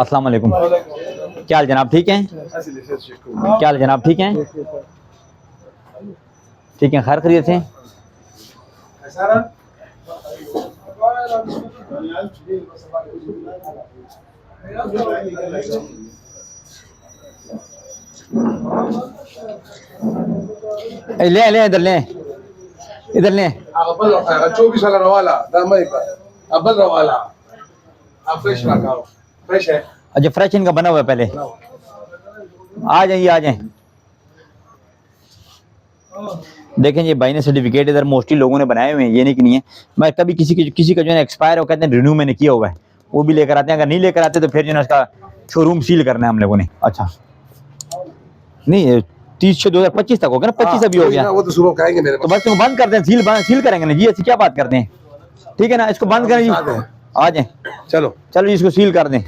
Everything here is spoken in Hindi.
अस्सलाम वालेकुम। क्या हाल जनाब, ठीक हैं? क्या हाल जनाब, ठीक हैं? ठीक हैं, खैर खैरियत हैं? ले ले इधर ले, इधर ले। चौबीस वाला रवाला दामई का अब्बल रवाला फ्रेश रखा फ्रेश है। अच्छा, फ्रेश इनका बना हुआ है पहले। आ जाइए, आ जाएं। देखें ये भाई ने सर्टिफिकेट इधर मोस्टली लोगों ने बनाए हुए हैं, ये नहीं कि नहीं है। मैं कभी किसी का जो है एक्सपायर हो कहते हैं रिन्यू मैंने किया हुआ है, वो भी लेकर आते हैं। अगर नहीं लेकर आते तो फिर जो है उसका शोरूम सील करना है हम लोगों ने। अच्छा नहीं, 30/6/2025 तक हो गया ना, 25 अभी हो गया। वो तो सुबह खाएंगे मेरे तो बस तुम बंद कर दें, सील करेंगे ना जी, ऐसी क्या बात करते हैं। ठीक है ना, इसको बंद करें जी, आ जाए। चलो चलो जी, इसको सील कर दें।